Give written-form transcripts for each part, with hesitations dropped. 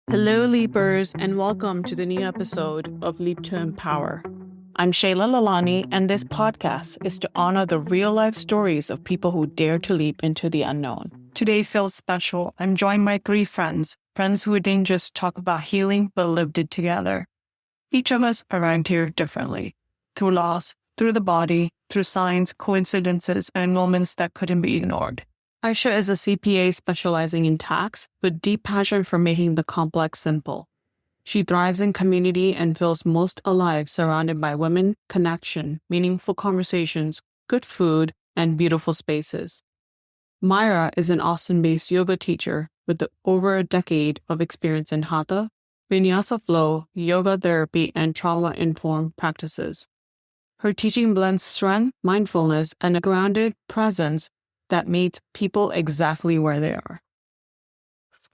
Hello, Leapers, and welcome to the new episode of Leap to Empower. I'm Shaila Lalani, and this podcast is to honor the real-life stories of people who dare to leap into the unknown. Today feels special. I'm joined by three friends who didn't just talk about healing, but lived it together. Each of us arrived here differently, through loss, through the body, through signs, coincidences, and moments that couldn't be ignored. Aisha is a CPA specializing in tax, with deep passion for making the complex simple. She thrives in community and feels most alive surrounded by women, connection, meaningful conversations, good food, and beautiful spaces. Myra is an Austin-based yoga teacher with over a decade of experience in Hatha, Vinyasa flow, yoga therapy, and trauma-informed practices. Her teaching blends strength, mindfulness, and a grounded presence that meets people exactly where they are.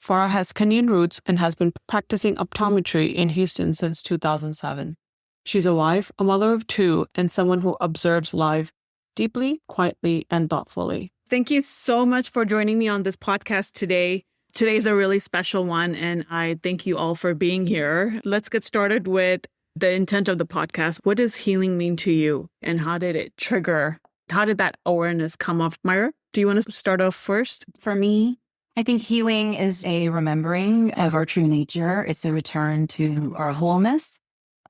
Farah has Kenyan roots and has been practicing optometry in Houston since 2007. She's a wife, a mother of two, and someone who observes life deeply, quietly, and thoughtfully. Thank you so much for joining me on this podcast today. Today is a really special one, and I thank you all for being here. Let's get started with the intent of the podcast. What does healing mean to you, and how did it trigger? How did that awareness come off? Myra, do you want to start off first? For me, I think healing is a remembering of our true nature. It's a return to our wholeness.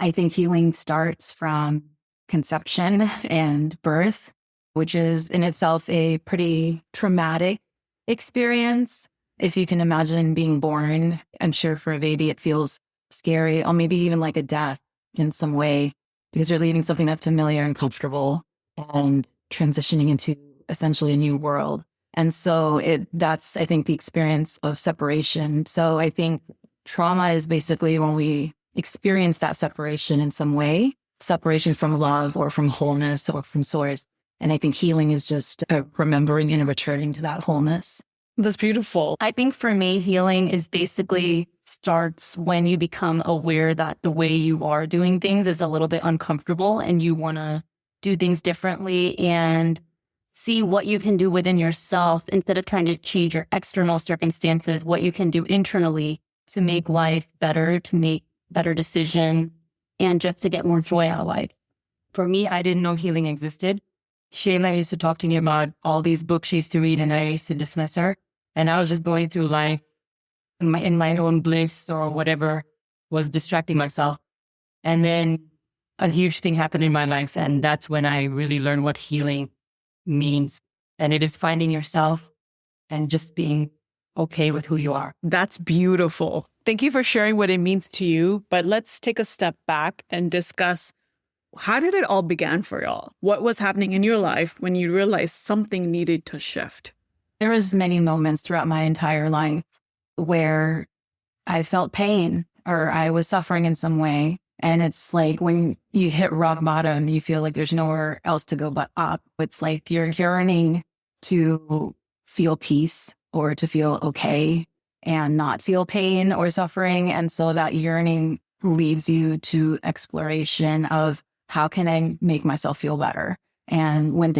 I think healing starts from conception and birth, which is in itself a pretty traumatic experience. If you can imagine being born, I'm sure for a baby it feels scary, or maybe even like a death in some way, because you're leaving something that's familiar and comfortable and transitioning into essentially a new world. And so that's, I think, the experience of separation. So I think trauma is basically when we experience that separation in some way, separation from love or from wholeness or from source. And I think healing is just a remembering and a returning to that wholeness. That's beautiful. I think for me, healing is basically starts when you become aware that the way you are doing things is a little bit uncomfortable and you want to do things differently and see what you can do within yourself instead of trying to change your external circumstances, what you can do internally to make life better, to make better decisions, and just to get more joy out of life. For me, I didn't know healing existed. Shaila used to talk to me about all these books she used to read, and I used to dismiss her. And I was just going through life in my own bliss or whatever, was distracting myself. And then a huge thing happened in my life, and that's when I really learned what healing means. And it is finding yourself and just being okay with who you are. That's beautiful. Thank you for sharing what it means to you. But let's take a step back and discuss, how did it all begin for y'all? What was happening in your life when you realized something needed to shift? There was many moments throughout my entire life where I felt pain or I was suffering in some way. And it's like when you hit rock bottom, you feel like there's nowhere else to go but up. It's like you're yearning to feel peace or to feel okay and not feel pain or suffering. And so that yearning leads you to exploration of how can I make myself feel better? And when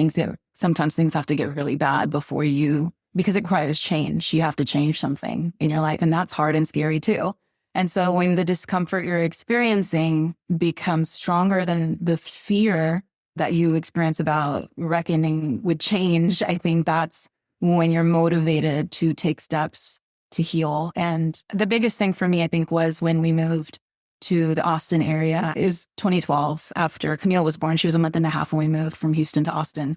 sometimes things have to get really bad because it requires change. You have to change something in your life. And that's hard and scary too. And so when the discomfort you're experiencing becomes stronger than the fear that you experience about reckoning with change, I think that's when you're motivated to take steps to heal. And the biggest thing for me, I think, was when we moved to the Austin area. It was 2012 after Camille was born. She was a month and a half when we moved from Houston to Austin.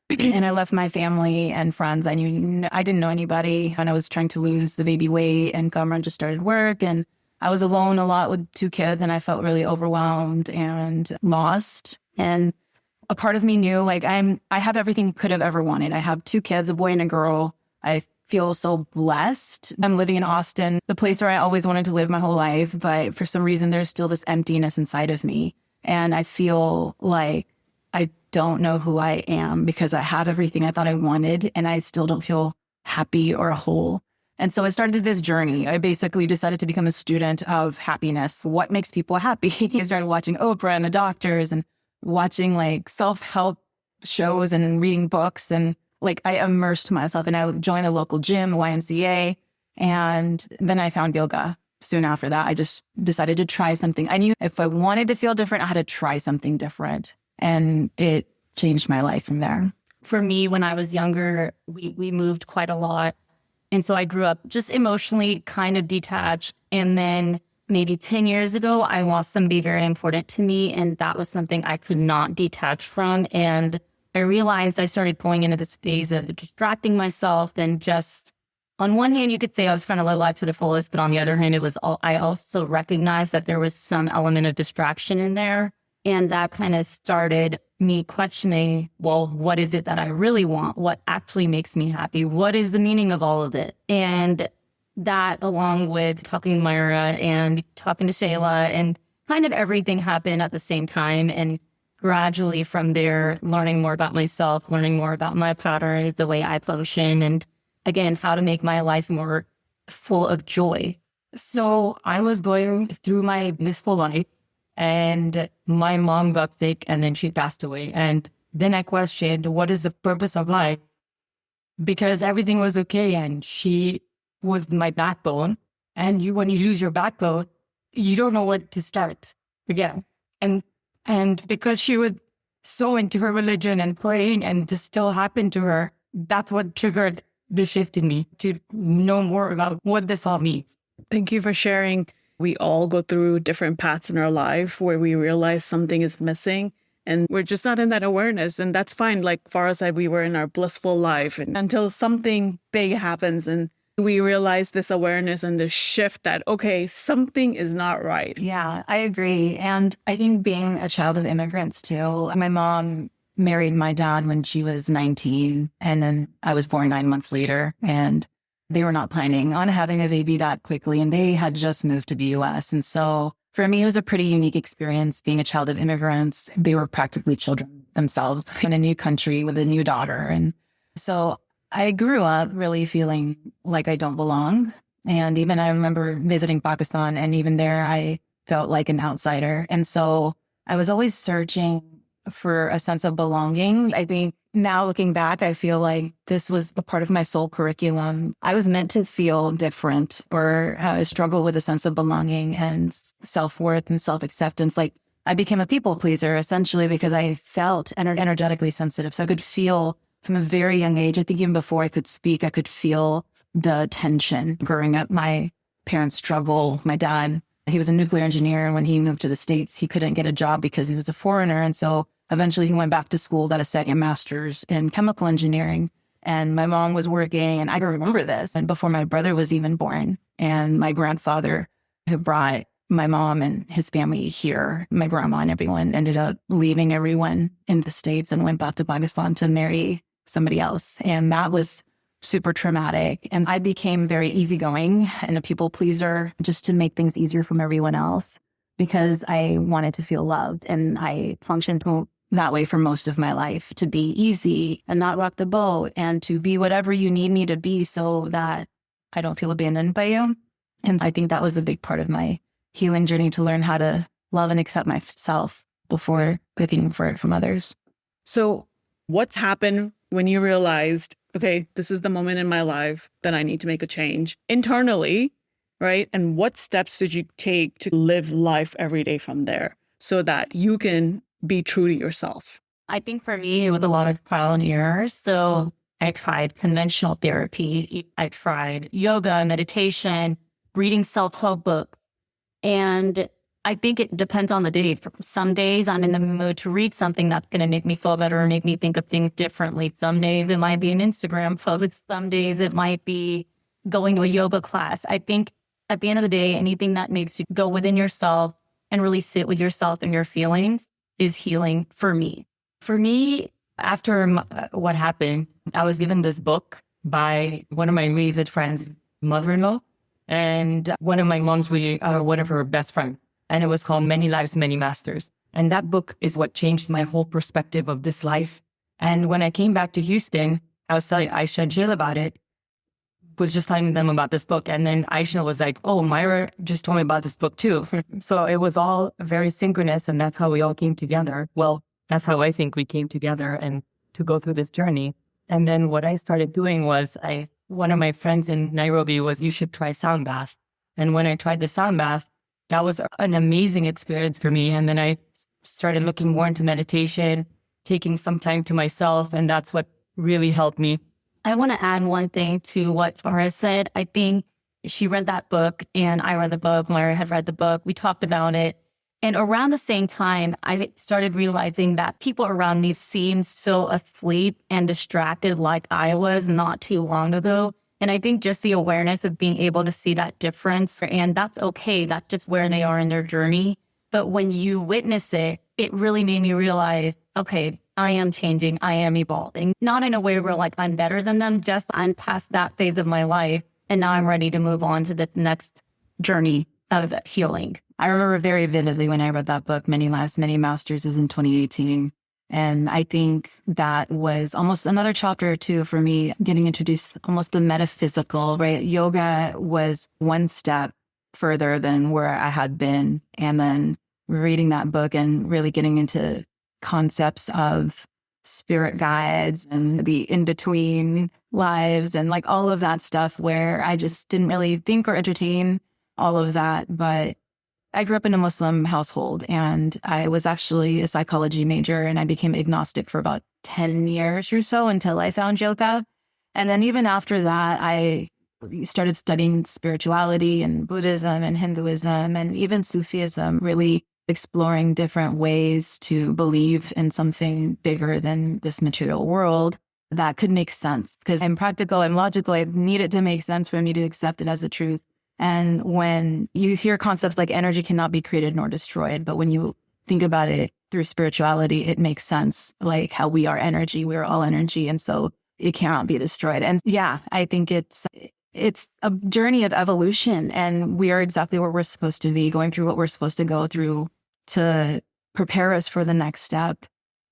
And I left my family and friends. I didn't know anybody, and I was trying to lose the baby weight, and Cameron just started work, and I was alone a lot with two kids, and I felt really overwhelmed and lost. And a part of me knew, like, I have everything you could have ever wanted. I have two kids, a boy and a girl. I feel so blessed. I'm living in Austin, the place where I always wanted to live my whole life. But for some reason, there's still this emptiness inside of me. And I feel like I don't know who I am because I have everything I thought I wanted, and I still don't feel happy or whole. And so I started this journey. I basically decided to become a student of happiness. What makes people happy? I started watching Oprah and the doctors and watching like self-help shows and reading books. And like I immersed myself, and I joined a local gym, YMCA. And then I found yoga. soon after that, I just decided to try something. I knew if I wanted to feel different, I had to try something different. And it changed my life from there. For me, when I was younger, we moved quite a lot. And so I grew up just emotionally kind of detached. And then maybe 10 years ago, I lost somebody very important to me. And that was something I could not detach from. And I realized I started going into this phase of distracting myself and just, on one hand, you could say I was trying to live life to the fullest, but on the other hand, I also recognized that there was some element of distraction in there. And that kind of started me questioning, well, what is it that I really want? What actually makes me happy? What is the meaning of all of it? And that, along with talking to Myra and talking to Shaila, and kind of everything happened at the same time. And gradually from there, learning more about myself, learning more about my patterns, the way I function, and again, how to make my life more full of joy. So I was going through my blissful life, and my mom got sick and then she passed away. And then I questioned, what is the purpose of life? Because everything was okay and she was my backbone. And when you lose your backbone, you don't know what to start again. And because she was so into her religion and praying, and this still happened to her, that's what triggered the shift in me to know more about what this all means. Thank you for sharing. We all go through different paths in our life where we realize something is missing and we're just not in that awareness. And that's fine. Like Farah said, we were in our blissful life and until something big happens and we realize this awareness and this shift that, okay, something is not right. Yeah, I agree. And I think being a child of immigrants too, my mom married my dad when she was 19, and then I was born 9 months later, and they were not planning on having a baby that quickly, and they had just moved to the US. And so for me, it was a pretty unique experience being a child of immigrants. They were practically children themselves in a new country with a new daughter. And so I grew up really feeling like I don't belong. And even I remember visiting Pakistan, and even there I felt like an outsider. And so I was always searching for a sense of belonging. I think now looking back, I feel like this was a part of my soul curriculum. I was meant to feel different or struggle with a sense of belonging and self-worth and self-acceptance. Like I became a people pleaser essentially because I felt energetically sensitive. So I could feel from a very young age, I think even before I could speak, I could feel the tension growing up. My parents struggle. My dad, he was a nuclear engineer. And when he moved to the States, he couldn't get a job because he was a foreigner. And so eventually he went back to school, got a second master's in chemical engineering. And my mom was working, and I can remember this, and before my brother was even born. And my grandfather, who brought my mom and his family here, my grandma and everyone, ended up leaving everyone in the States and went back to Pakistan to marry somebody else. And that was super traumatic. And I became very easygoing and a people pleaser just to make things easier from everyone else because I wanted to feel loved. And I functioned that way for most of my life, to be easy and not rock the boat and to be whatever you need me to be so that I don't feel abandoned by you. And I think that was a big part of my healing journey, to learn how to love and accept myself before looking for it from others. So what's happened when you realized, okay, this is the moment in my life that I need to make a change internally, right? And what steps did you take to live life every day from there so that you can be true to yourself? I think for me, it was a lot of trial and error. So I tried conventional therapy. I tried yoga, meditation, reading self-help books. And I think it depends on the day. Some days I'm in the mood to read something that's going to make me feel better or make me think of things differently. Some days it might be an Instagram post. Some days it might be going to a yoga class. I think at the end of the day, anything that makes you go within yourself and really sit with yourself and your feelings is healing for me. For me, after what happened, I was given this book by one of my really good friends' mother-in-law, and one of my mom's one of her best friends. And it was called Many Lives, Many Masters. And that book is what changed my whole perspective of this life. And when I came back to Houston, I was telling Aisha and Shaila about it, was just telling them about this book. And then Aisha was like, oh, Myra just told me about this book too. So it was all very synchronous, and that's how we all came together. Well, that's how I think we came together and to go through this journey. And then what I started doing was one of my friends in Nairobi was, you should try sound bath. And when I tried the sound bath, that was an amazing experience for me. And then I started looking more into meditation, taking some time to myself. And that's what really helped me. I want to add one thing to what Farah said. I think she read that book and I read the book. Myra had read the book. We talked about it. And around the same time, I started realizing that people around me seemed so asleep and distracted like I was not too long ago. And I think just the awareness of being able to see that difference, and that's okay. That's just where they are in their journey. But when you witness it, it really made me realize, okay, I am changing. I am evolving. Not in a way where like I'm better than them, just I'm past that phase of my life. And now I'm ready to move on to this next journey of healing. I remember very vividly when I read that book, Many Lives, Many Masters, is in 2018. And I think that was almost another chapter or two for me, getting introduced almost the metaphysical, right? Yoga was one step further than where I had been. And then reading that book and really getting into concepts of spirit guides and the in-between lives and like all of that stuff where I just didn't really think or entertain all of that. But I grew up in a Muslim household and I was actually a psychology major and I became agnostic for about 10 years or so until I found yoga. And then even after that, I started studying spirituality and Buddhism and Hinduism and even Sufism, really exploring different ways to believe in something bigger than this material world that could make sense. Because I'm practical, I'm logical, I need it to make sense for me to accept it as a truth. And when you hear concepts like energy cannot be created nor destroyed, but when you think about it through spirituality, it makes sense, like how we are energy, we are all energy. And so it cannot be destroyed. And yeah, I think it's a journey of evolution and we are exactly where we're supposed to be, going through what we're supposed to go through to prepare us for the next step.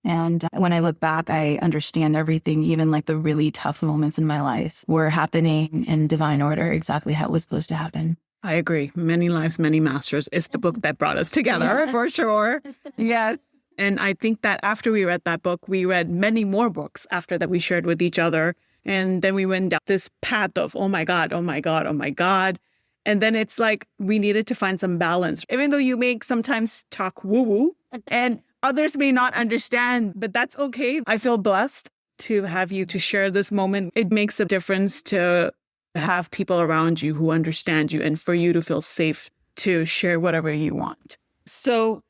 And when I look back, I understand everything, even like the really tough moments in my life were happening in divine order, exactly how it was supposed to happen. I agree. Many Lives, Many Masters is the book that brought us together for sure. Yes. And I think that after we read that book, we read many more books after that we shared with each other. And then we went down this path of, oh my God, oh my God, oh my God. And then it's like we needed to find some balance, even though you may sometimes talk woo-woo and others may not understand, but that's okay. I feel blessed to have you to share this moment. It makes a difference to have people around you who understand you and for you to feel safe to share whatever you want. So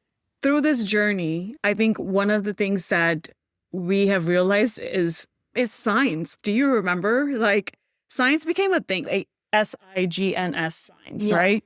through this journey, I think one of the things that we have realized is signs. Do you remember? Like signs became a thing, like SIGNS signs, right?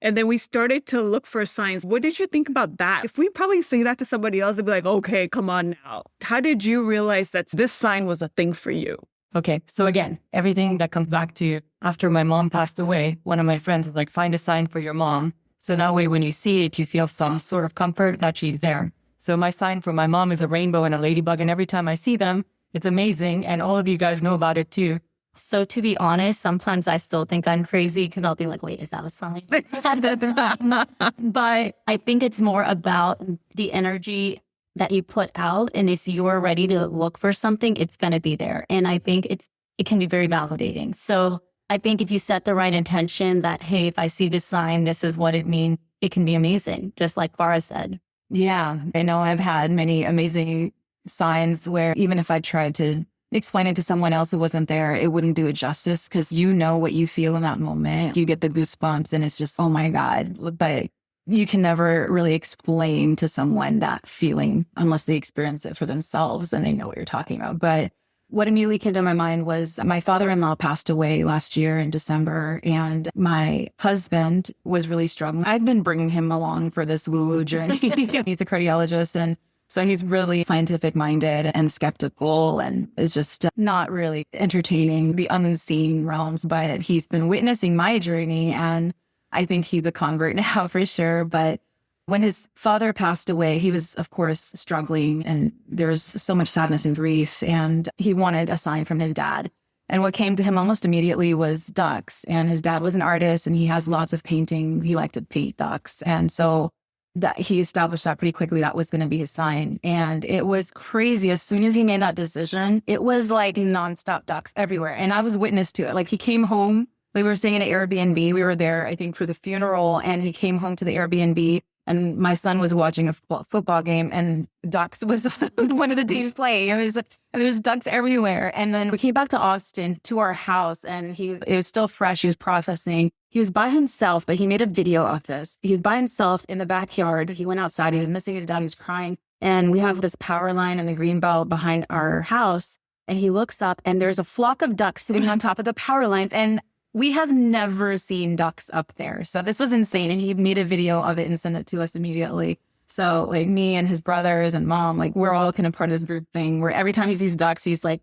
And then we started to look for signs. What did you think about that? If we probably say that to somebody else, they'd be like, okay, come on now. How did you realize that this sign was a thing for you? Okay. So again, everything that comes back to after my mom passed away, one of my friends was like, find a sign for your mom. So that way, when you see it, you feel some sort of comfort that she's there. So my sign for my mom is a rainbow and a ladybug. And every time I see them, it's amazing. And all of you guys know about it too. So to be honest, sometimes I still think I'm crazy because I'll be like, wait, is that a sign? But I think it's more about the energy that you put out. And if you're ready to look for something, it's going to be there. And I think it can be very validating. So I think if you set the right intention that, hey, if I see this sign, this is what it means, it can be amazing, just like Farah said. Yeah, I know I've had many amazing signs where even if I tried to explain it to someone else who wasn't there, it wouldn't do it justice because you know what you feel in that moment. You get the goosebumps and it's just, oh my God. But you can never really explain to someone that feeling unless they experience it for themselves and they know what you're talking about. But what immediately came to my mind was my father-in-law passed away last year in December, and my husband was really struggling. I've been bringing him along for this woo-woo journey. He's a cardiologist, and so he's really scientific minded and skeptical and is just not really entertaining the unseen realms, but he's been witnessing my journey, and I think he's a convert now for sure. But when his father passed away, he was, of course, struggling and there was so much sadness and grief, and he wanted a sign from his dad. And what came to him almost immediately was ducks. And his dad was an artist and he has lots of painting. He liked to paint ducks. And so that he established that pretty quickly that was going to be his sign. And it was crazy. As soon as he made that decision, it was like nonstop ducks everywhere. And I was witness to it. Like he came home We were staying at an Airbnb. We were there, I think, for the funeral, and he came home to the Airbnb, and my son was watching a football game, and ducks was one of the teams playing. And there was ducks everywhere. And then we came back to Austin to our house, and it was still fresh. He was processing. He was by himself, but he made a video of this. He was by himself in the backyard. He went outside. He was missing his dad. He was crying. And we have this power line and the green belt behind our house. And he looks up, and there's a flock of ducks sitting on top of the power line. And we have never seen ducks up there. So this was insane. And he made a video of it and sent it to us immediately. So like me and his brothers and mom, like we're all kind of part of this group thing where every time he sees ducks, he's like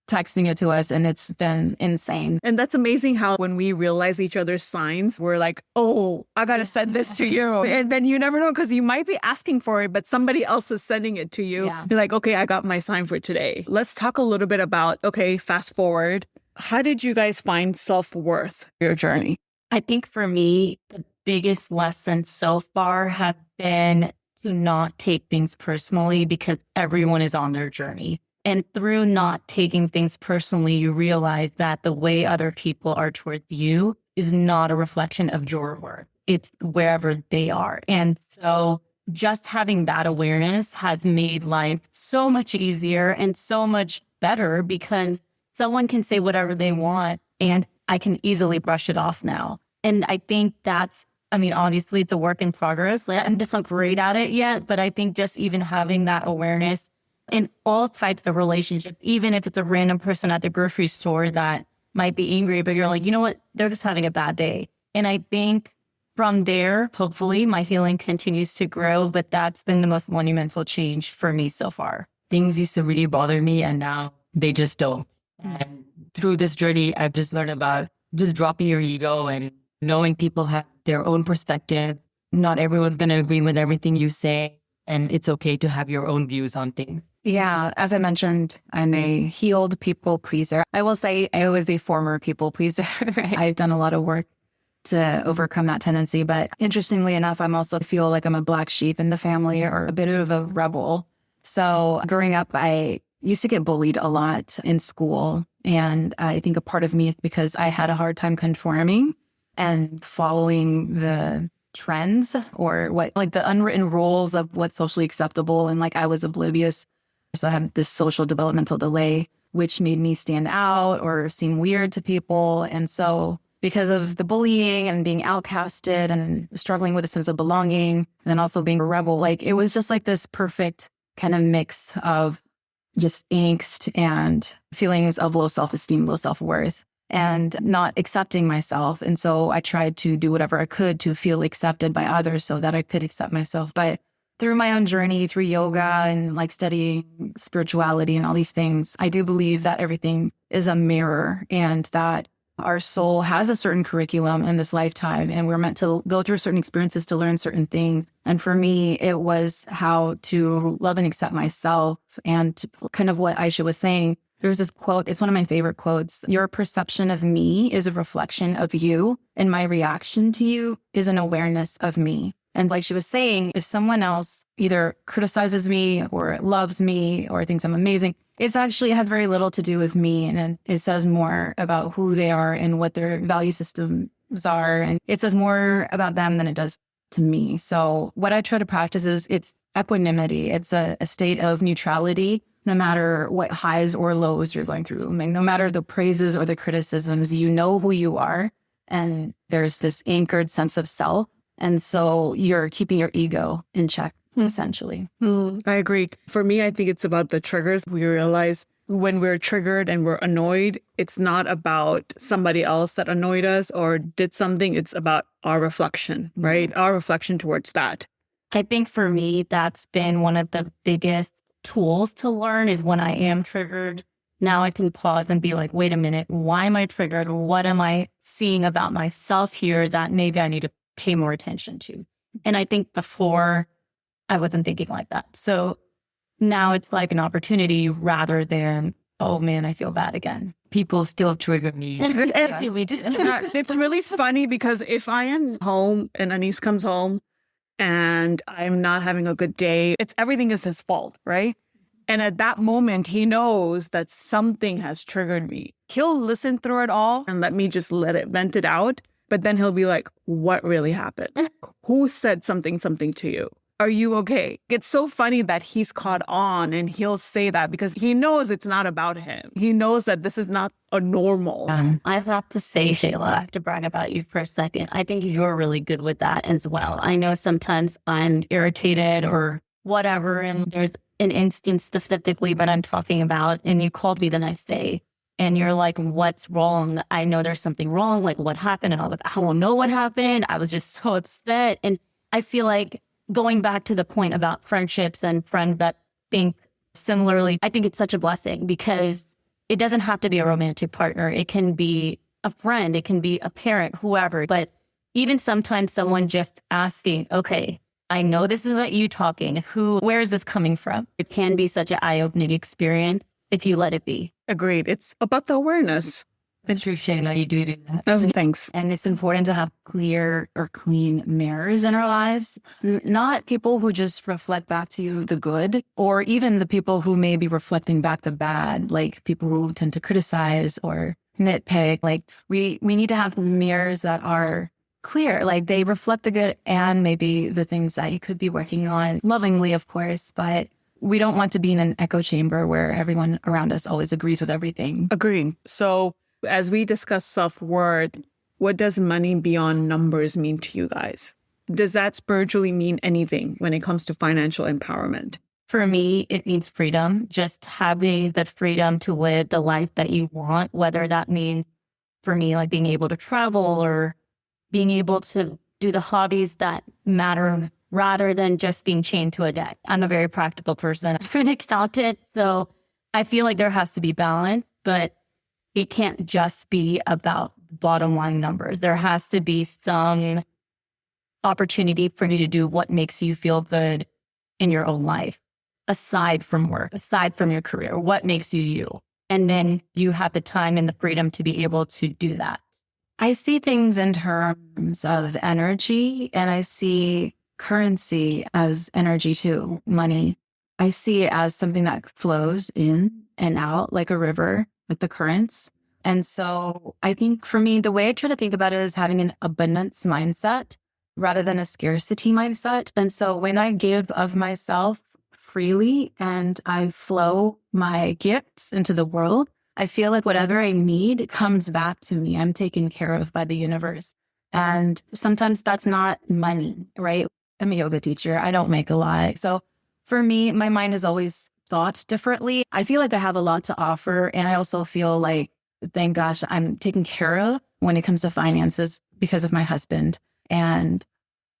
texting it to us, and it's been insane. And that's amazing how when we realize each other's signs, we're like, oh, I got to send this to you. And then you never know, because you might be asking for it, but somebody else is sending it to you. Yeah. You're like, okay, I got my sign for today. Let's talk a little bit about, okay, fast forward. How did you guys find self-worth, your journey? I think for me, the biggest lesson so far has been to not take things personally, because everyone is on their journey. And through not taking things personally, you realize that the way other people are towards you is not a reflection of your worth. It's wherever they are. And so just having that awareness has made life so much easier and so much better, because someone can say whatever they want and I can easily brush it off now. And I think obviously it's a work in progress. I'm not great at it yet, but I think just even having that awareness in all types of relationships, even if it's a random person at the grocery store that might be angry, but you're like, you know what, they're just having a bad day. And I think from there, hopefully my feeling continues to grow, but that's been the most monumental change for me so far. Things used to really bother me, and now they just don't. And through this journey, I've just learned about just dropping your ego and knowing people have their own perspective. Not everyone's going to agree with everything you say, and it's okay to have your own views on things. Yeah, as I mentioned, I'm a healed people pleaser. I will say I was a former people pleaser. I've done a lot of work to overcome that tendency. But interestingly enough, I'm also feel like I'm a black sheep in the family, or a bit of a rebel. So growing up, I used to get bullied a lot in school. And I think a part of me is because I had a hard time conforming and following the trends, or what, like the unwritten rules of what's socially acceptable. And like I was oblivious. So I had this social developmental delay, which made me stand out or seem weird to people. And so because of the bullying and being outcasted and struggling with a sense of belonging, and then also being a rebel, like it was just like this perfect kind of mix of just angst and feelings of low self-esteem, low self-worth, and not accepting myself. And so I tried to do whatever I could to feel accepted by others so that I could accept myself. But through my own journey, through yoga and like studying spirituality and all these things, I do believe that everything is a mirror, and that our soul has a certain curriculum in this lifetime, and we're meant to go through certain experiences to learn certain things. And for me, it was how to love and accept myself. And kind of what Aisha was saying, there was this quote, it's one of my favorite quotes: your perception of me is a reflection of you, and my reaction to you is an awareness of me. And like she was saying, if someone else either criticizes me or loves me or thinks I'm amazing, it has very little to do with me. And it says more about who they are and what their value systems are. And it says more about them than it does to me. So what I try to practice is it's equanimity. It's a state of neutrality, no matter what highs or lows you're going through. I mean, no matter the praises or the criticisms, you know who you are. And there's this anchored sense of self. And so you're keeping your ego in check, essentially. I agree. For me, I think it's about the triggers. We realize when we're triggered and we're annoyed, it's not about somebody else that annoyed us or did something. It's about our reflection, right? Our reflection towards that. I think for me, that's been one of the biggest tools to learn, is when I am triggered. Now I can pause and be like, wait a minute, why am I triggered? What am I seeing about myself here that maybe I need to pay more attention to? And I think before I wasn't thinking like that. So now it's like an opportunity rather than, oh man, I feel bad again. People still trigger me. It's really funny because if I am home and Anis comes home and I'm not having a good day, everything is his fault, right? And at that moment, he knows that something has triggered me. He'll listen through it all and let me just vent it out. But then he'll be like, what really happened? Who said something to you? Are you okay? It's so funny that he's caught on and he'll say that because he knows it's not about him. He knows that this is not a normal. I have to say, Shaila, I have to brag about you for a second. I think you're really good with that as well. I know sometimes I'm irritated or whatever, and there's an instance specifically that I'm talking about, and you called me the next day and you're like, what's wrong? I know there's something wrong. Like, what happened? And I was like, I don't know what happened. I was just so upset. And I feel like going back to the point about friendships and friends that think similarly, I think it's such a blessing because it doesn't have to be a romantic partner. It can be a friend. It can be a parent, whoever. But even sometimes someone just asking, okay, I know this isn't you talking. Where is this coming from? It can be such an eye-opening experience if you let it be. Agreed. It's about the awareness. It's true, Shaila, you do that. Thanks. And it's important to have clear or clean mirrors in our lives, not people who just reflect back to you the good, or even the people who may be reflecting back the bad, like people who tend to criticize or nitpick. Like we need to have mirrors that are clear, like they reflect the good and maybe the things that you could be working on lovingly, of course, but we don't want to be in an echo chamber where everyone around us always agrees with everything. Agreed. So as we discuss self-worth, what does money beyond numbers mean to you guys? Does that spiritually mean anything when it comes to financial empowerment? For me, it means freedom, just having the freedom to live the life that you want, whether that means for me, like being able to travel or being able to do the hobbies that matter rather than just being chained to a debt. I'm a very practical person. I'm an accountant, so I feel like there has to be balance, but it can't just be about bottom line numbers. There has to be some opportunity for you to do what makes you feel good in your own life, aside from work, aside from your career, what makes you you. And then you have the time and the freedom to be able to do that. I see things in terms of energy, and I see currency as energy too, money. I see it as something that flows in and out like a river with the currents. And so I think for me, the way I try to think about it is having an abundance mindset rather than a scarcity mindset. And so when I give of myself freely and I flow my gifts into the world, I feel like whatever I need comes back to me. I'm taken care of by the universe. And sometimes that's not money, right? I'm a yoga teacher. I don't make a lot. So for me, my mind has always thought differently. I feel like I have a lot to offer. And I also feel like, thank gosh, I'm taken care of when it comes to finances because of my husband. And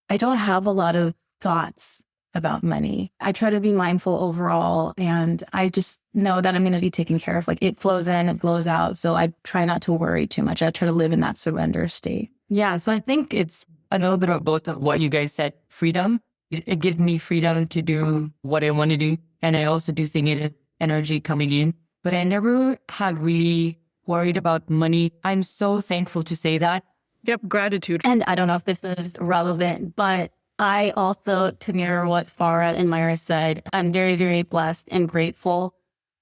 I don't have a lot of thoughts about money. I try to be mindful overall, and I just know that I'm going to be taken care of. Like it flows in, it flows out. So I try not to worry too much. I try to live in that surrender state. Yeah, so I think it's a little bit of both of what you guys said. Freedom. It gives me freedom to do what I want to do. And I also do think it is energy coming in. But I never had really worried about money. I'm so thankful to say that. Yep, gratitude. And I don't know if this is relevant, but I also, to mirror what Farah and Myra said, I'm very, very blessed and grateful.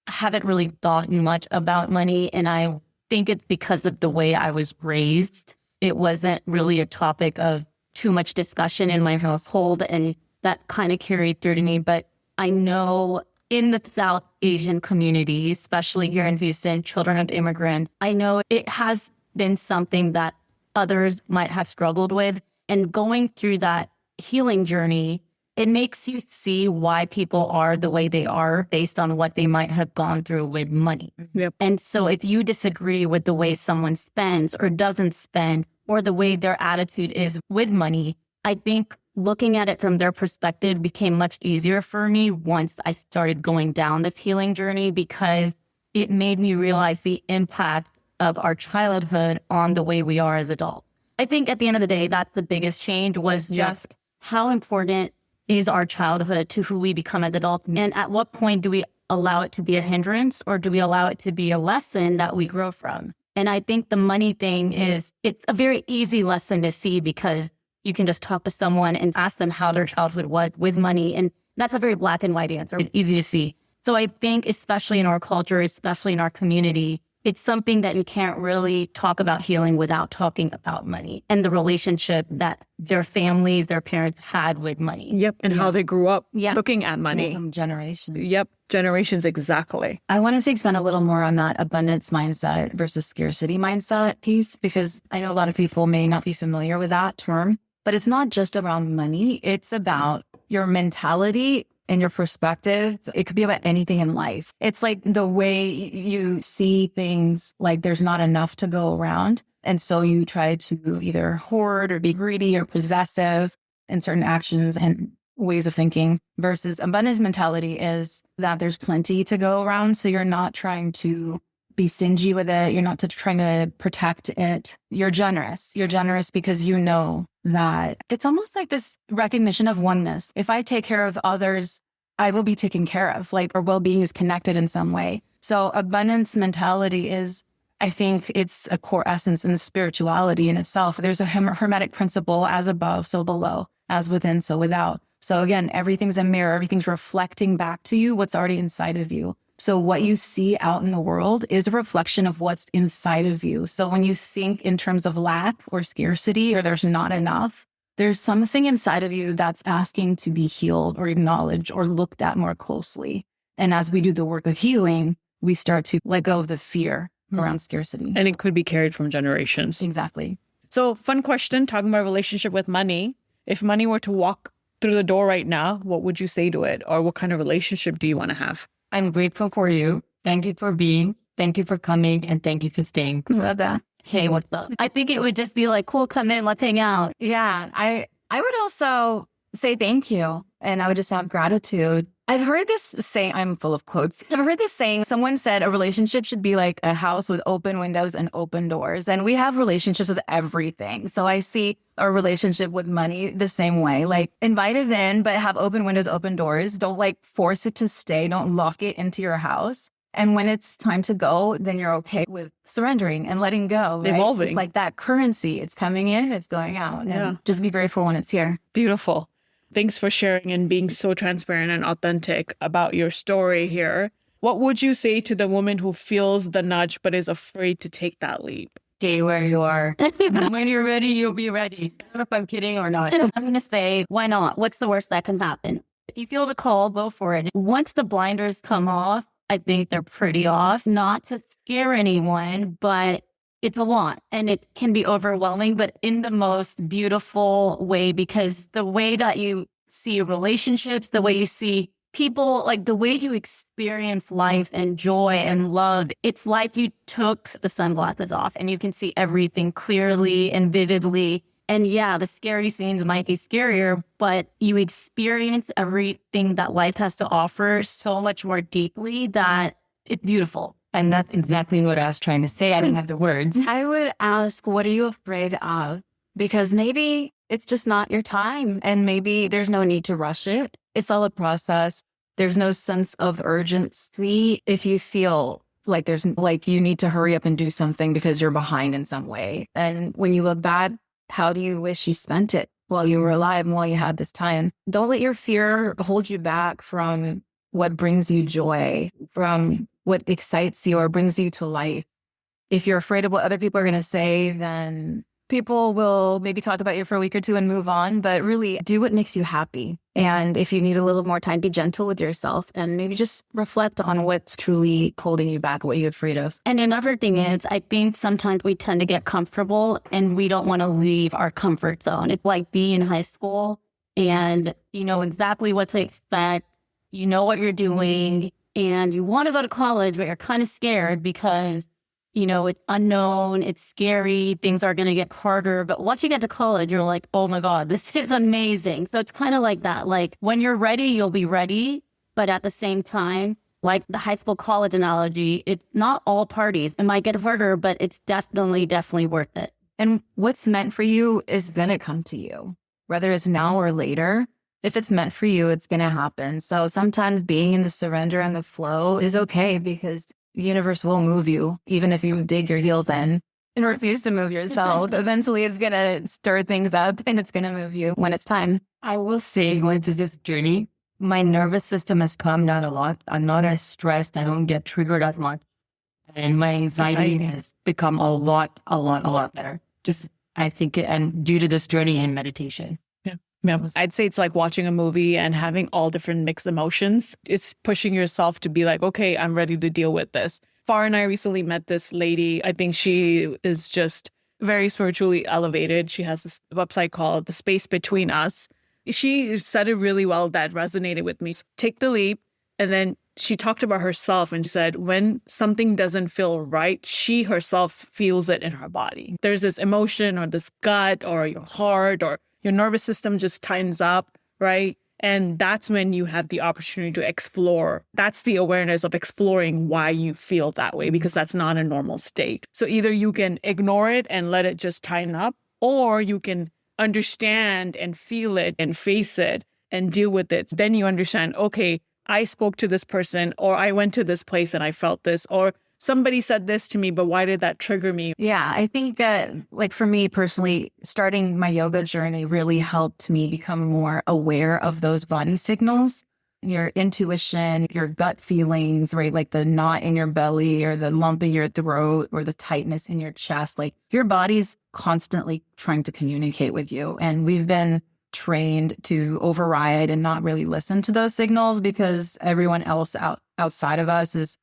I haven't really thought much about money, and I think it's because of the way I was raised. It wasn't really a topic of too much discussion in my household, and that kind of carried through to me. But I know in the South Asian community, especially here in Houston, children of immigrants, I know it has been something that others might have struggled with. And going through that healing journey, it makes you see why people are the way they are based on what they might have gone through with money. Yep. And so if you disagree with the way someone spends or doesn't spend, or the way their attitude is with money, I think looking at it from their perspective became much easier for me once I started going down this healing journey, because it made me realize the impact of our childhood on the way we are as adults. I think at the end of the day, that's the biggest change, was just how important is our childhood to who we become as adults? And at what point do we allow it to be a hindrance, or do we allow it to be a lesson that we grow from? And I think the money thing it's a very easy lesson to see, because you can just talk to someone and ask them how their childhood was with money. And that's a very black and white answer. It's easy to see. So I think, especially in our culture, especially in our community, it's something that you can't really talk about healing without talking about money and the relationship that their families, their parents had with money. Yep. And how they grew up Yeah. looking at money. From generations. Yep. Generations, exactly. I wanted to expand a little more on that abundance mindset versus scarcity mindset piece, because I know a lot of people may not be familiar with that term, but it's not just around money. It's about your mentality and your perspective. It could be about anything in life. It's like the way you see things, like there's not enough to go around. And so you try to either hoard or be greedy or possessive in certain actions and ways of thinking, versus abundance mentality is that there's plenty to go around. So you're not trying to be stingy with it. You're not trying to protect it. You're generous. You're generous because you know that it's almost like this recognition of oneness. If I take care of others, I will be taken care of, like our well-being is connected in some way. So abundance mentality is, I think it's a core essence in the spirituality in itself. There's a hermetic principle: as above, so below, as within, so without. So again, everything's a mirror. Everything's reflecting back to you what's already inside of you. So what you see out in the world is a reflection of what's inside of you. So when you think in terms of lack or scarcity, or there's not enough, there's something inside of you that's asking to be healed or acknowledged or looked at more closely. And as we do the work of healing, we start to let go of the fear around scarcity. And it could be carried from generations. Exactly. So fun question, talking about relationship with money. If money were to walk through the door right now, what would you say to it? Or what kind of relationship do you want to have? I'm grateful for you. Thank you for being. Thank you for coming. And thank you for staying. Love that. Hey, what's up? I think it would just be like, cool, come in, let's hang out. Yeah. I would also say thank you. And I would just have gratitude. I've heard this saying, I'm full of quotes. I've heard this saying, someone said a relationship should be like a house with open windows and open doors. And we have relationships with everything. So I see a relationship with money the same way, like invite it in, but have open windows, open doors. Don't like force it to stay. Don't lock it into your house. And when it's time to go, then you're okay with surrendering and letting go. Right? Evolving. It's like that currency. It's coming in, it's going out. Yeah. And just be grateful when it's here. Beautiful. Thanks for sharing and being so transparent and authentic about your story here. What would you say to the woman who feels the nudge but is afraid to take that leap? Stay where you are. When you're ready, you'll be ready. I don't know if I'm kidding or not. I'm going to say, why not? What's the worst that can happen? If you feel the call, go for it. Once the blinders come off, I think they're pretty off. Not to scare anyone, but it's a lot and it can be overwhelming, but in the most beautiful way, because the way that you see relationships, the way you see people, like the way you experience life and joy and love, it's like you took the sunglasses off and you can see everything clearly and vividly. And yeah, the scary scenes might be scarier, but you experience everything that life has to offer so much more deeply that it's beautiful. And that's exactly what I was trying to say. I didn't have the words. I would ask, what are you afraid of? Because maybe it's just not your time and maybe there's no need to rush it. It's all a process. There's no sense of urgency if you feel like there's like you need to hurry up and do something because you're behind in some way. And when you look back, how do you wish you spent it while you were alive and while you had this time? Don't let your fear hold you back from what brings you joy, from what excites you or brings you to life. If you're afraid of what other people are going to say, then people will maybe talk about you for a week or two and move on, but really do what makes you happy. And if you need a little more time, be gentle with yourself and maybe just reflect on what's truly holding you back, what you're afraid of. And another thing is, I think sometimes we tend to get comfortable and we don't want to leave our comfort zone. It's like being in high school and you know exactly what to expect. You know what you're doing and you want to go to college, but you're kind of scared because, you know, it's unknown, it's scary, things are going to get harder. But once you get to college, you're like, oh my God, this is amazing. So it's kind of like that. Like when you're ready, you'll be ready. But at the same time, like the high school college analogy, it's not all parties. It might get harder, but it's definitely worth it. And what's meant for you is going to come to you, whether it's now or later. If it's meant for you, it's going to happen. So sometimes being in the surrender and the flow is okay because the universe will move you, even if you dig your heels in and refuse to move yourself. Eventually, it's going to stir things up and it's going to move you when it's time. I will say, going through this journey, my nervous system has calmed down a lot. I'm not as stressed. I don't get triggered as much. And my anxiety has become a lot better. Just, I think, and due to this journey in meditation. Yeah. I'd say it's like watching a movie and having all different mixed emotions. It's pushing yourself to be like, okay, I'm ready to deal with this. Farah and I recently met this lady. I think she is just very spiritually elevated. She has this website called The Space Between Us. She said it really well that resonated with me. Take the leap. And then she talked about herself and said, when something doesn't feel right, she herself feels it in her body. There's this emotion or this gut or your heart or your nervous system just tightens up, right? And that's when you have the opportunity to explore. That's the awareness of exploring why you feel that way, because that's not a normal state. So either you can ignore it and let it just tighten up, or you can understand and feel it and face it and deal with it. Then you understand, okay, I spoke to this person, or I went to this place and I felt this, or somebody said this to me, but why did that trigger me? Yeah, I think like for me personally, starting my yoga journey really helped me become more aware of those body signals, your intuition, your gut feelings, right? Like the knot in your belly or the lump in your throat or the tightness in your chest. Like your body's constantly trying to communicate with you. And we've been trained to override and not really listen to those signals because everyone else outside of us is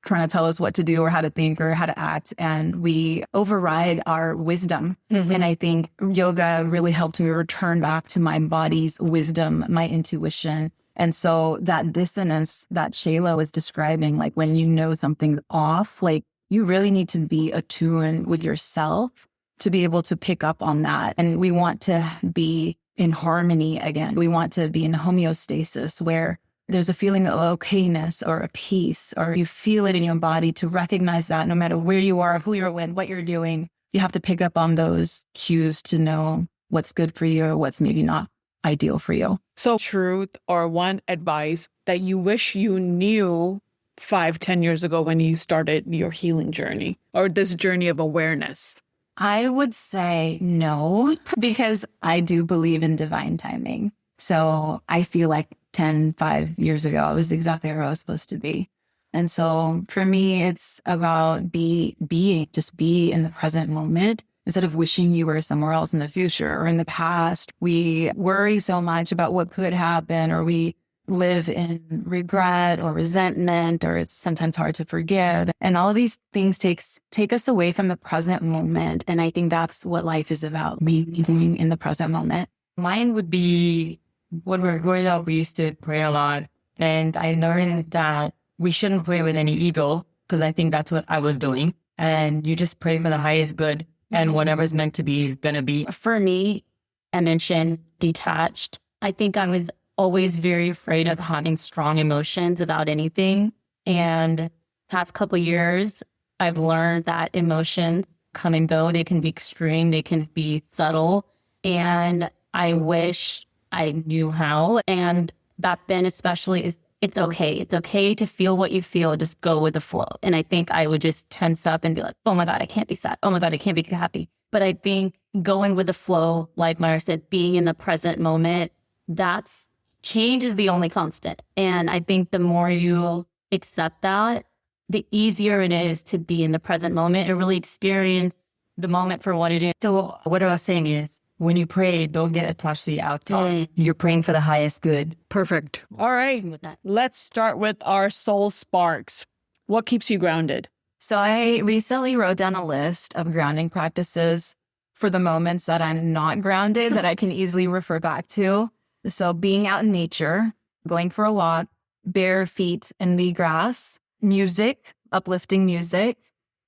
trying to tell us what to do or how to think or how to act. And we override our wisdom. And I think yoga really helped me return back to my body's wisdom, my intuition. And so that dissonance that Shaila was describing, like when you know something's off, like you really need to be attuned with yourself to be able to pick up on that. And we want to be in harmony again. We want to be in homeostasis where there's a feeling of okayness or a peace, or you feel it in your body to recognize that no matter where you are, who you're with, what you're doing, you have to pick up on those cues to know what's good for you or what's maybe not ideal for you. So truth or one advice that you wish you knew 5-10 years ago when you started your healing journey or this journey of awareness? I would say no, because I do believe in divine timing. So I feel like 5 years ago, I was exactly where I was supposed to be. And so for me, it's about just be in the present moment instead of wishing you were somewhere else in the future or in the past. We worry so much about what could happen, or we live in regret or resentment, or it's sometimes hard to forgive. And all of these things take us away from the present moment. And I think that's what life is about, being in the present moment. Mine would be, when we were growing up, we used to pray a lot. And I learned that we shouldn't pray with any ego, because I think that's what I was doing. And you just pray for the highest good, and whatever's meant to be is going to be. For me, I mentioned detached. I think I was always very afraid of having strong emotions about anything. And past couple years, I've learned that emotions come and go. They can be extreme. They can be subtle. And I wish I knew how. And back then, especially, it's okay. It's okay to feel what you feel. Just go with the flow. And I think I would just tense up and be like, oh my God, I can't be sad. Oh my God, I can't be happy. But I think going with the flow, like Myra said, being in the present moment, that's change is the only constant. And I think the more you accept that, the easier it is to be in the present moment and really experience the moment for what it is. So what I was saying is, when you pray, don't get attached to the outcome. You're praying for the highest good. Perfect. All right. Let's start with our soul sparks. What keeps you grounded? So I recently wrote down a list of grounding practices for the moments that I'm not grounded that I can easily refer back to. So being out in nature, going for a walk, bare feet in the grass, music, uplifting music,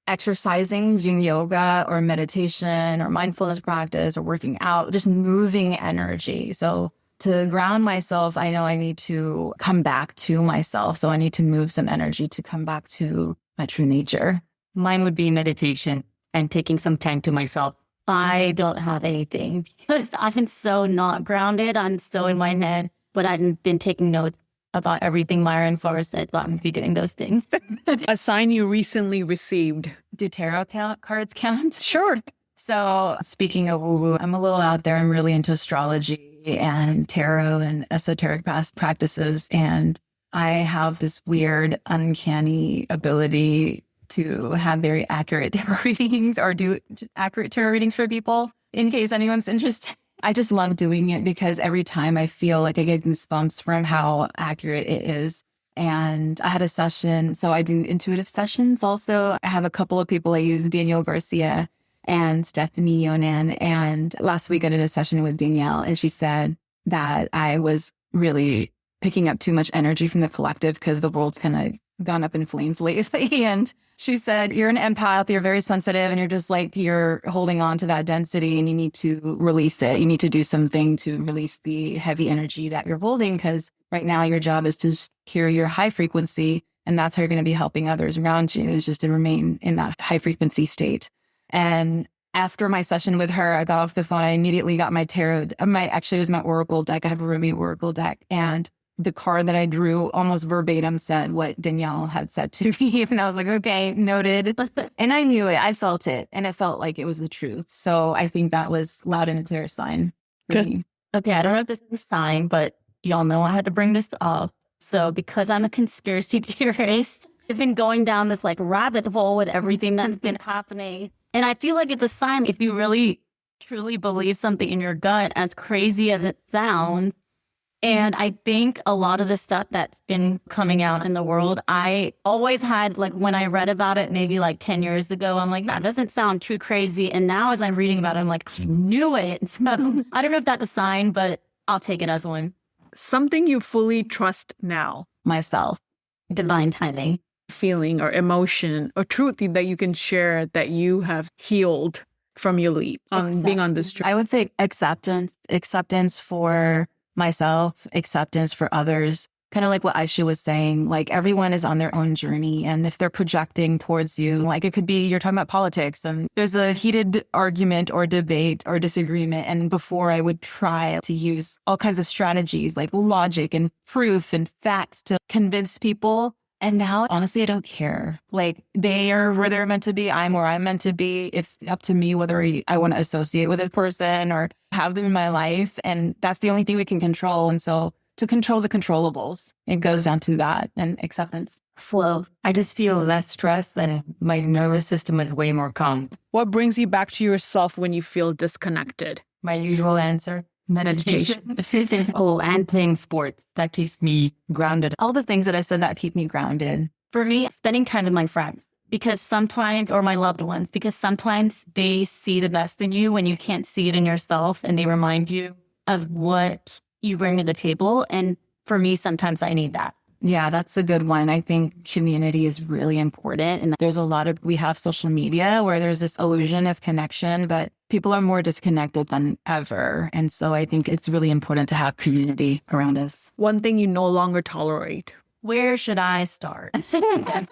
exercising, doing yoga or meditation or mindfulness practice or working out, just moving energy. So to ground myself, I know I need to come back to myself. So I need to move some energy to come back to my true nature. Mine would be meditation and taking some time to myself. I don't have anything because I'm so not grounded. I'm so in my head, but I've been taking notes about everything Myra and Farah said. So I'm going to be doing those things. A sign you recently received. Do tarot cards count? Sure. So speaking of woo-woo, I'm a little out there. I'm really into astrology and tarot and esoteric past practices. And I have this weird, uncanny ability to have very accurate tarot readings or do accurate tarot readings for people in case anyone's interested. I just love doing it because every time I feel like I get goosebumps from how accurate it is. And I had a session. So I do intuitive sessions also. I have a couple of people I use, Danielle Garcia and Stephanie Yonan. And last week I did a session with Danielle and she said that I was really picking up too much energy from the collective because the world's kind of gone up in flames lately. And she said, you're an empath, you're very sensitive, and you're just like, you're holding on to that density and you need to release it. You need to do something to release the heavy energy that you're holding because right now your job is to carry your high frequency. And that's how you're going to be helping others around you, is just to remain in that high frequency state. And after my session with her, I got off the phone. I immediately got my tarot. Actually, it was my Oracle deck. I have a Rumi Oracle deck. And the card that I drew almost verbatim said what Danielle had said to me. And I was like, okay, noted. And I knew it. I felt it. And it felt like it was the truth. So I think that was loud and clear sign for me. Okay, I don't know if this is a sign, but y'all know I had to bring this up. So because I'm a conspiracy theorist, I've been going down this like rabbit hole with everything that's been happening. And I feel like it's a sign if you really truly believe something in your gut, as crazy as it sounds. And I think a lot of the stuff that's been coming out in the world, I always had, like, when I read about it, maybe like 10 years ago, I'm like, that doesn't sound too crazy. And now as I'm reading about it, I'm like, I knew it. So I don't know if that's a sign, but I'll take it as one. Something you fully trust now. Myself. Divine timing. Feeling or emotion or truth that you can share that you have healed from your leap on being on this journey. I would say acceptance for myself, acceptance for others. Kind of like what Aisha was saying, like everyone is on their own journey. And if they're projecting towards you, like it could be, you're talking about politics and there's a heated argument or debate or disagreement. And before I would try to use all kinds of strategies like logic and proof and facts to convince people. And now, honestly, I don't care. Like they are where they're meant to be. I'm where I'm meant to be. It's up to me whether I want to associate with this person or have them in my life. And that's the only thing we can control. And so to control the controllables, it goes down to that and acceptance. Flow. I just feel less stressed and my nervous system is way more calm. What brings you back to yourself when you feel disconnected? My usual answer, meditation. Oh, and playing sports. That keeps me grounded. All the things that I said that keep me grounded. For me, spending time with my friends, because sometimes, or my loved ones, because sometimes they see the best in you when you can't see it in yourself, and they remind you of what you bring to the table. And for me, sometimes I need that. Yeah, that's a good one. I think community is really important. And there's we have social media where there's this illusion of connection, but people are more disconnected than ever. And so I think it's really important to have community around us. One thing you no longer tolerate. Where should I start?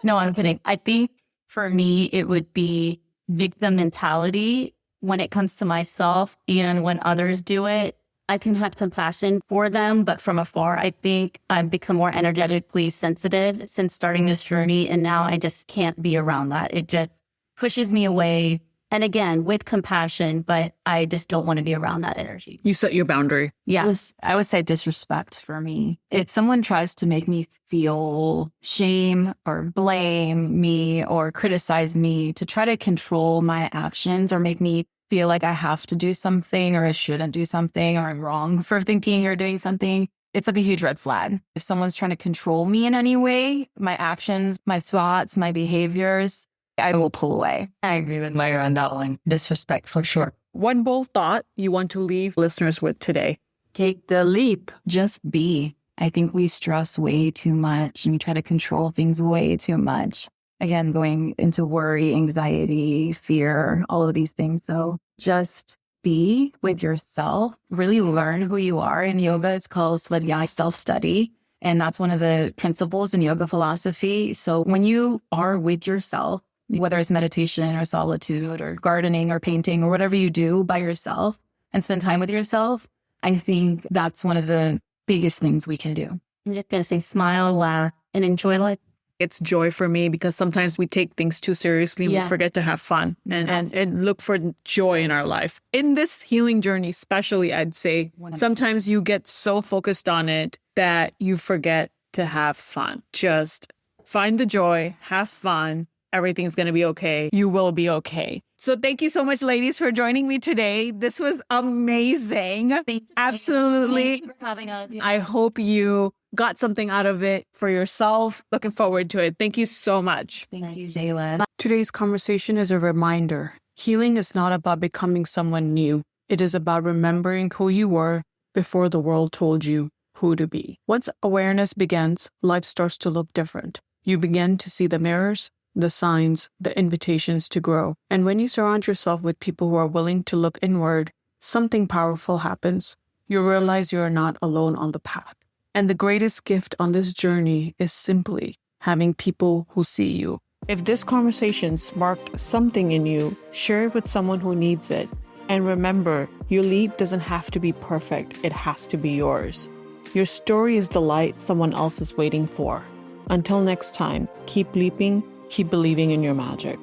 No, I'm kidding. I think for me, it would be victim mentality when it comes to myself and when others do it. I can have compassion for them, but from afar, I think I've become more energetically sensitive since starting this journey. And now I just can't be around that. It just pushes me away. And again, with compassion, but I just don't want to be around that energy. You set your boundary. Yeah. I would say disrespect for me. If someone tries to make me feel shame or blame me or criticize me to try to control my actions or make me feel like I have to do something or I shouldn't do something or I'm wrong for thinking or doing something, it's like a huge red flag. If someone's trying to control me in any way, my actions, my thoughts, my behaviors, I will pull away. I agree with Myra on that one. Disrespect for sure. One bold thought you want to leave listeners with today. Take the leap. Just be. I think we stress way too much and we try to control things way too much. Again, going into worry, anxiety, fear, all of these things. So just be with yourself, really learn who you are. In yoga, it's called Svadhyaya, self-study. And that's one of the principles in yoga philosophy. So when you are with yourself, whether it's meditation or solitude or gardening or painting or whatever you do by yourself and spend time with yourself, I think that's one of the biggest things we can do. I'm just going to say smile, laugh, and enjoy life. it's joy for me, because sometimes we take things too seriously and we forget to have fun and look for joy in our life. In this healing journey, especially, I'd say sometimes you get so focused on it that you forget to have fun. Just find the joy, have fun. Everything's going to be okay. You will be okay. So thank you so much, ladies, for joining me today. This was amazing. Absolutely. Thank you for having us. I hope you got something out of it for yourself. Looking forward to it. Thank you so much. Thank you, Shaila. Today's conversation is a reminder. Healing is not about becoming someone new. It is about remembering who you were before the world told you who to be. Once awareness begins, life starts to look different. You begin to see the mirrors, the signs, the invitations to grow. And when you surround yourself with people who are willing to look inward, something powerful happens. You realize you are not alone on the path. And the greatest gift on this journey is simply having people who see you. If this conversation sparked something in you, share it with someone who needs it. And remember, your leap doesn't have to be perfect. It has to be yours. Your story is the light someone else is waiting for. Until next time, keep leaping, keep believing in your magic.